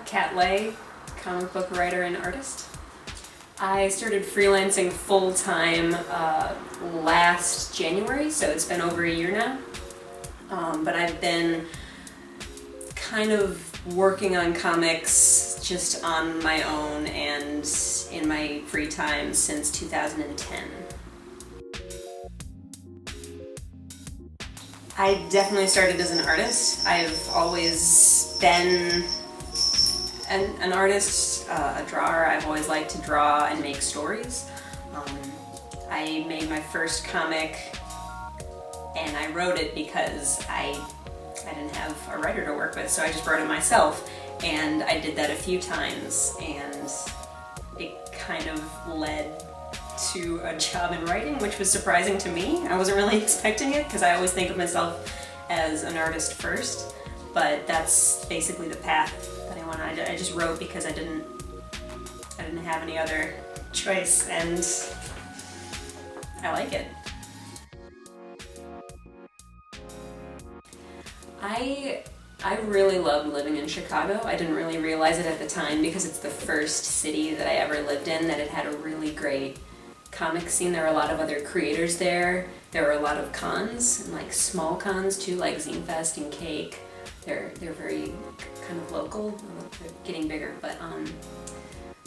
Kat Leyh, comic book writer and artist. I started freelancing full-time last January, so it's been over a year now. But I've been kind of working on comics just on my own and in my free time since 2010. I definitely started as an artist. I've always been an artist, a drawer. I've always liked to draw and make stories. I made my first comic and I wrote it because I didn't have a writer to work with, so I just wrote it myself. And I did that a few times and it kind of led to a job in writing, which was surprising to me. I wasn't really expecting it because I always think of myself as an artist first, but that's basically the path that I went on. I just wrote because I didn't have any other choice, and I like it. I really loved living in Chicago. I didn't really realize it at the time because it's the first city that I ever lived in that it had a really great comic scene. There were a lot of other creators there. There were a lot of cons, and like small cons too, like Zine Fest and Cake. They're very kind of local. They're getting bigger, but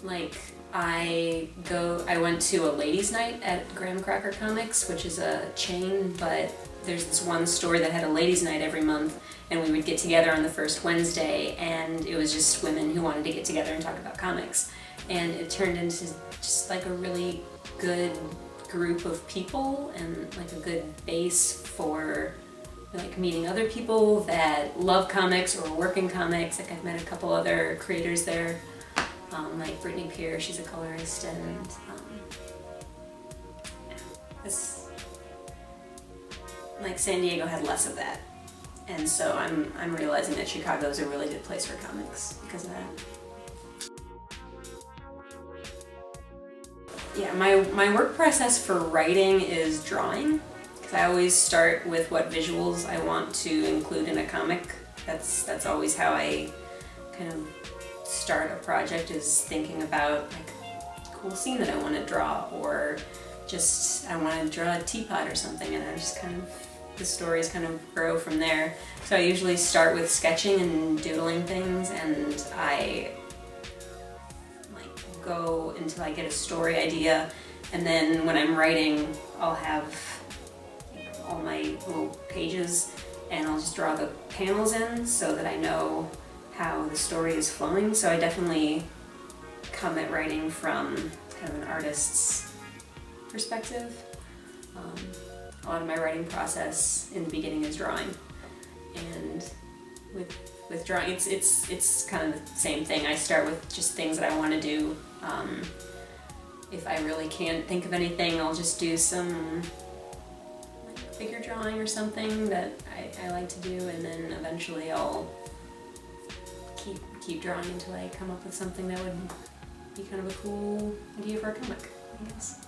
like I went to a ladies' night at Graham Cracker Comics, which is a chain, but there's this one store that had a ladies' night every month, and we would get together on the first Wednesday, and it was just women who wanted to get together and talk about comics. And it turned into just like a really good group of people and like a good base for like meeting other people that love comics or work in comics. Like I've met a couple other creators there, like Brittany Pierce, she's a colorist, and like San Diego had less of that. And so I'm realizing that Chicago is a really good place for comics because of that. Yeah, my work process for writing is drawing, because I always start with what visuals I want to include in a comic. That's always how I kind of start a project, is thinking about like a cool scene that I want to draw, or just I want to draw a teapot or something, and I just kind of, the stories kind of grow from there. So I usually start with sketching and doodling things, and I go until I get a story idea, and then when I'm writing I'll have all my little pages and I'll just draw the panels in so that I know how the story is flowing. So I definitely come at writing from kind of an artist's perspective. A lot of my writing process in the beginning is drawing, and with drawing, it's kind of the same thing. I start with just things that I want to do. If I really can't think of anything, I'll just do some like figure drawing or something that I like to do, and then eventually I'll keep drawing until I come up with something that would be kind of a cool idea for a comic, I guess.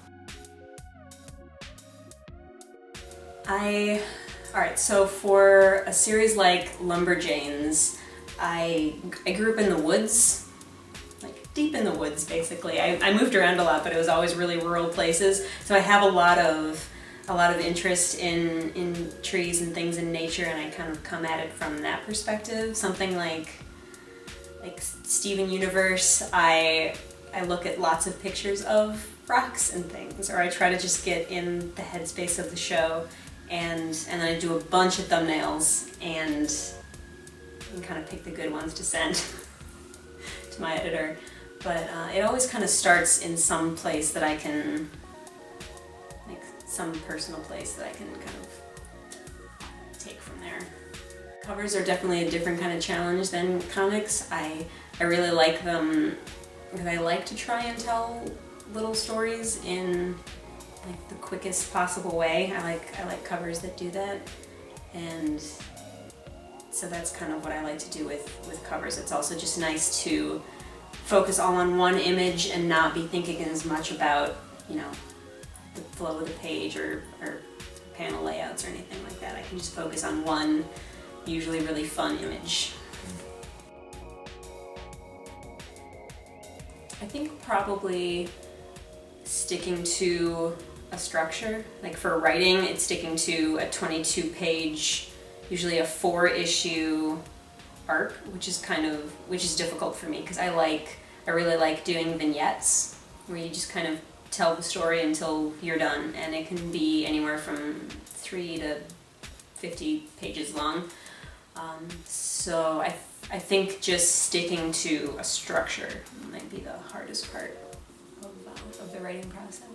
Alright, so for a series like Lumberjanes, I grew up in the woods, like deep in the woods basically. I moved around a lot, but it was always really rural places, so I have a lot of interest in trees and things in nature, and I kind of come at it from that perspective. Something like Steven Universe, I look at lots of pictures of rocks and things, or I try to just get in the headspace of the show, and then I do a bunch of thumbnails and kind of pick the good ones to send to my editor. But it always kind of starts in some place that I can, like some personal place that I can kind of take from there. Covers are definitely a different kind of challenge than comics. I really like them because I like to try and tell little stories in like the quickest possible way. I like covers that do that, and so that's kind of what I like to do with covers. It's also just nice to focus all on one image and not be thinking as much about, you know, the flow of the page or panel layouts or anything like that. I can just focus on one, usually really fun image. I think probably sticking to a structure. Like for writing, it's sticking to a 22-page, usually a 4-issue arc, which is difficult for me because I really like doing vignettes where you just kind of tell the story until you're done, and it can be anywhere from 3 to 50 pages long. So I think just sticking to a structure might be the hardest part of the writing process.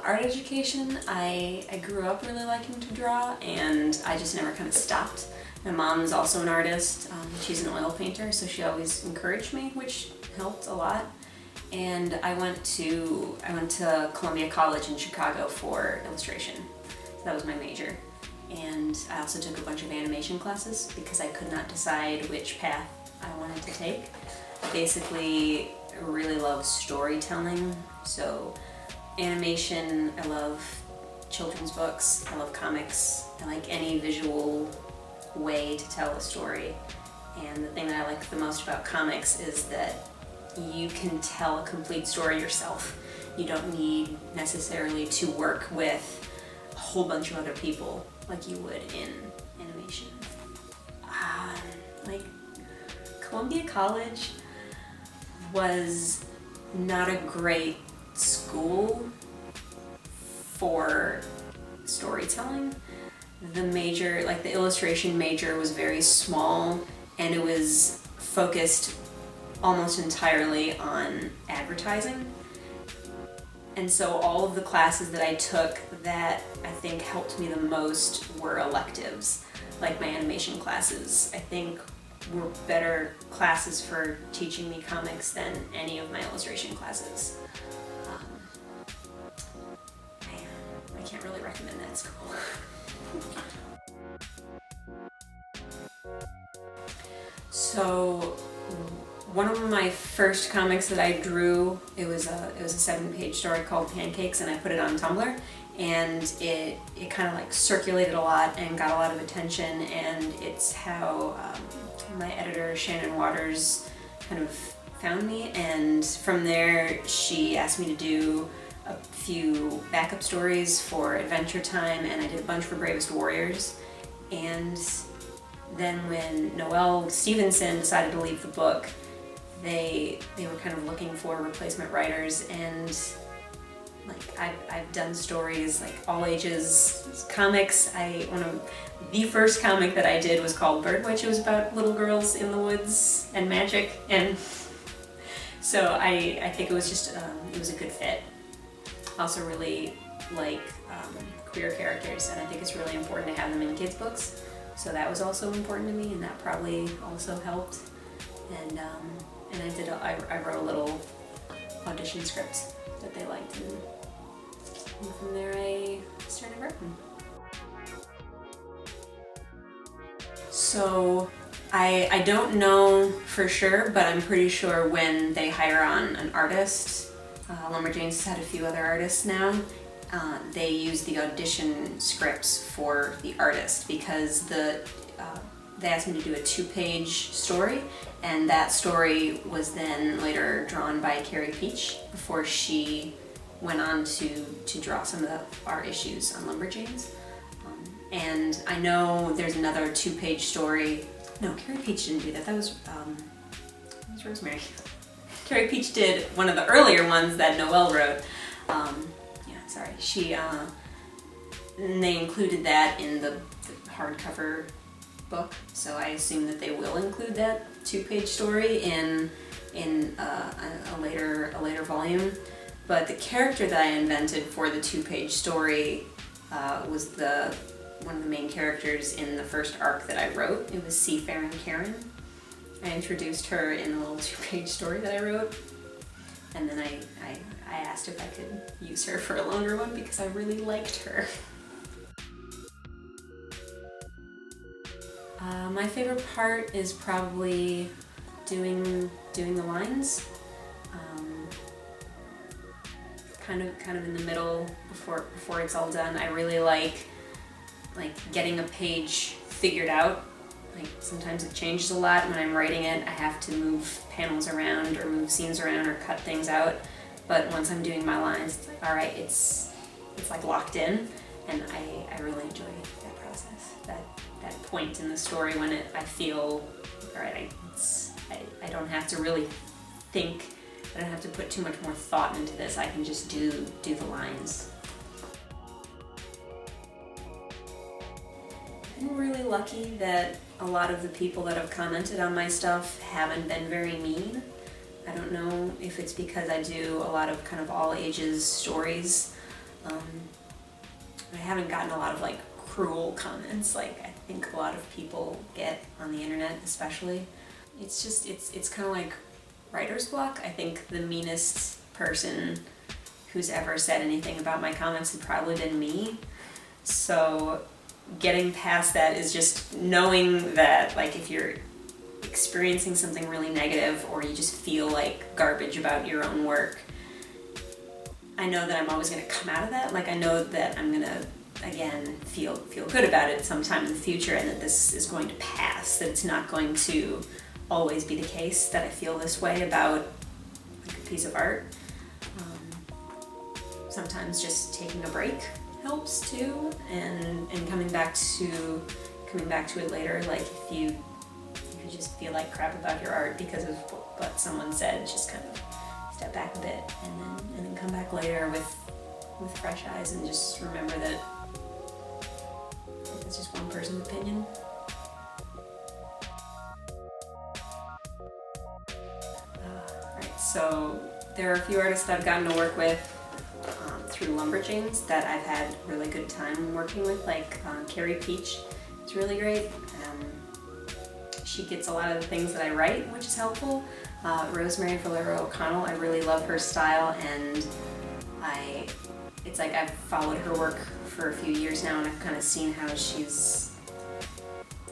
Art education, I grew up really liking to draw, and I just never kind of stopped. My mom's also an artist. She's an oil painter, so she always encouraged me, which helped a lot. And I went to Columbia College in Chicago for illustration. So that was my major. And I also took a bunch of animation classes because I could not decide which path I wanted to take. I basically really love storytelling. So animation, I love children's books, I love comics, I like any visual way to tell a story. And the thing that I like the most about comics is that you can tell a complete story yourself. You don't need necessarily to work with a whole bunch of other people like you would in animation. Like Columbia College was not a great school for storytelling. The major, like the illustration major, was very small, and it was focused almost entirely on advertising. And so all of the classes that I took that I think helped me the most were electives, like my animation classes. I think were better classes for teaching me comics than any of my illustration classes. I can't really recommend that school. So one of my first comics that I drew, it was a 7-page story called Pancakes, and I put it on Tumblr, and it kind of like circulated a lot and got a lot of attention, and it's how my editor Shannon Waters kind of found me, and from there she asked me to do a few backup stories for Adventure Time, and I did a bunch for Bravest Warriors. And then when Noelle Stevenson decided to leave the book, they were kind of looking for replacement writers, and like I've done stories like all ages comics. The first comic that I did was called Birdwitch. It was about little girls in the woods and magic, and so I think it was just it was a good fit. I also really like queer characters, and I think it's really important to have them in kids' books. So that was also important to me, and that probably also helped. And I wrote a little audition script that they liked, and from there I started writing. So I don't know for sure, but I'm pretty sure when they hire on an artist, Lumberjanes has had a few other artists now, they use the audition scripts for the artist because they asked me to do a 2-page story, and that story was then later drawn by Carrie Peach before she went on to draw some of our issues on Lumberjanes. And I know there's another 2-page story. No, Carrie Peach didn't do that. That was Rosemary. Carrie Peach did one of the earlier ones that Noelle wrote. And they included that in the hardcover book, so I assume that they will include that 2-page story in a later volume. But the character that I invented for the 2-page story was one of the main characters in the first arc that I wrote. It was Seafaring Karen. I introduced her in a little 2-page story that I wrote, and then I asked if I could use her for a longer one because I really liked her. My favorite part is probably doing the lines. Kind of in the middle before it's all done. I really like getting a page figured out. Like sometimes it changes a lot. When I'm writing it, I have to move panels around or move scenes around or cut things out. But once I'm doing my lines, it's like, all right, it's like locked in, and I really enjoy that process. That point in the story when I feel, all right, I don't have to really think. I don't have to put too much more thought into this. I can just do the lines. I'm really lucky that a lot of the people that have commented on my stuff haven't been very mean. I don't know if it's because I do a lot of kind of all ages stories. I haven't gotten a lot of like cruel comments like I think a lot of people get on the internet especially. It's just, it's kind of like writer's block. I think the meanest person who's ever said anything about my comics had probably been me. So getting past that is just knowing that like if you're experiencing something really negative or you just feel like garbage about your own work, I know that I'm always going to come out of that. Like I know that I'm going to again feel good about it sometime in the future, and that this is going to pass, that it's not going to always be the case that I feel this way about like a piece of art. Sometimes just taking a break helps too, and coming back to it later. Like if you just feel like crap about your art because of what someone said, just kind of step back a bit and then come back later with fresh eyes and just remember that it's just one person's opinion. Right, so there are a few artists that I've gotten to work with through Lumberjanes that I've had really good time working with, like Carrie Peach. It's really great. She gets a lot of the things that I write, which is helpful. Rosemary Valero O'Connell, I really love her style, and it's like I've followed her work for a few years now, and I've kind of seen how she's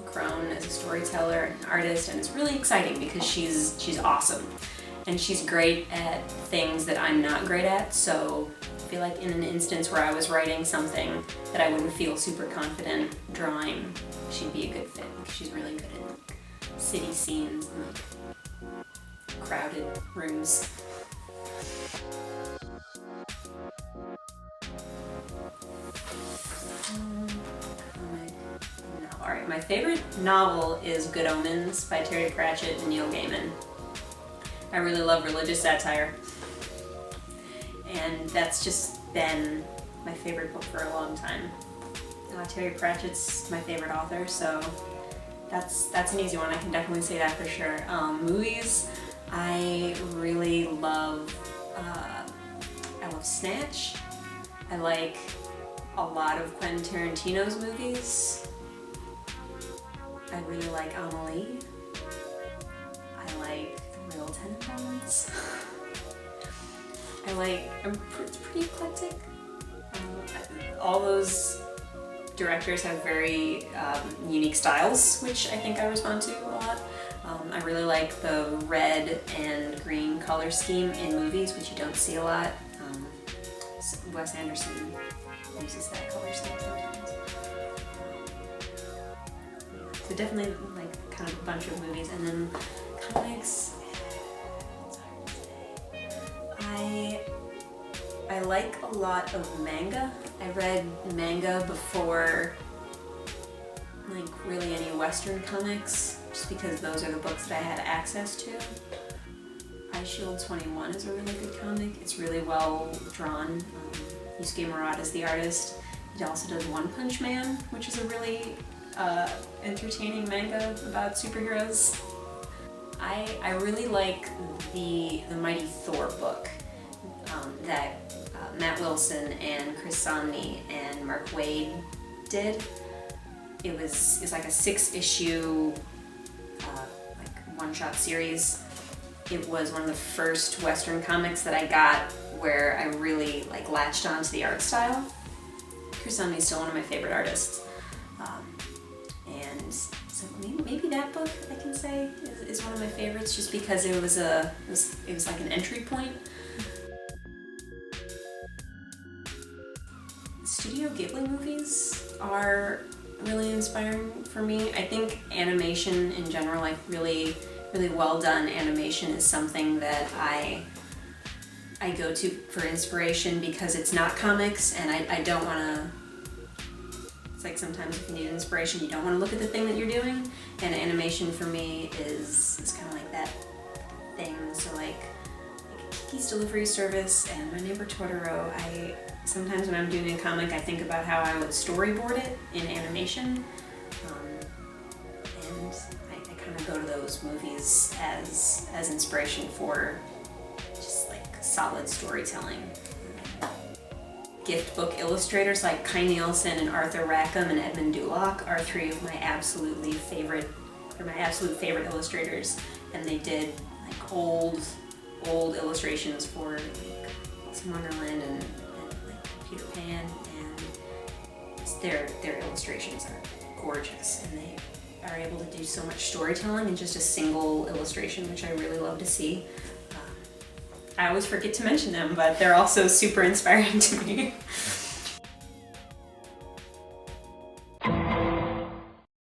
grown as a storyteller and an artist, and it's really exciting because she's awesome. And she's great at things that I'm not great at, so I feel like in an instance where I was writing something that I wouldn't feel super confident drawing, she'd be a good fit. She's really good at like, city scenes and like, crowded rooms. Alright, my favorite novel is Good Omens by Terry Pratchett and Neil Gaiman. I really love religious satire, and that's just been my favorite book for a long time. Terry Pratchett's my favorite author, so that's an easy one. I can definitely say that for sure. Movies, I really love, I love Snatch. I like a lot of Quentin Tarantino's movies. I really like Amelie. I like The Real Tenenbaums. It's pretty eclectic. All those directors have very unique styles, which I think I respond to a lot. I really like the red and green color scheme in movies, which you don't see a lot. Wes Anderson uses that color scheme sometimes. So definitely like kind of a bunch of movies, and then comics. It's hard to say. I like a lot of manga. I read manga before like really any Western comics, just because those are the books that I had access to. Shield 21 is a really good comic. It's really well drawn. Yusuke Murata's the artist. He also does One Punch Man, which is a really entertaining manga about superheroes. I really like the Mighty Thor book that Matt Wilson and Chris Samnee and Mark Waid did. It's like a 6-issue like one-shot series. It was one of the first Western comics that I got where I really like latched onto the art style. Chris Samnee is still one of my favorite artists. And so maybe that book I can say is one of my favorites, just because it was like an entry point. Studio Ghibli movies are really inspiring for me. I think animation in general, like really well done animation, is something that I go to for inspiration, because it's not comics, and I don't want to. It's like sometimes if you need inspiration, you don't want to look at the thing that you're doing, and animation for me is kind of like that thing. So like Kiki's Delivery Service and My Neighbor Totoro, sometimes when I'm doing a comic, I think about how I would storyboard it in animation, and I kind of go to those movies as inspiration for just like solid storytelling. Gift book illustrators like Kai Nielsen and Arthur Rackham and Edmund Duloc are three of my absolute favorite illustrators, and they did like old illustrations for like Alice in Wonderland and like Peter Pan, and their illustrations are gorgeous, and they are able to do so much storytelling in just a single illustration, which I really love to see. I always forget to mention them, but they're also super inspiring to me.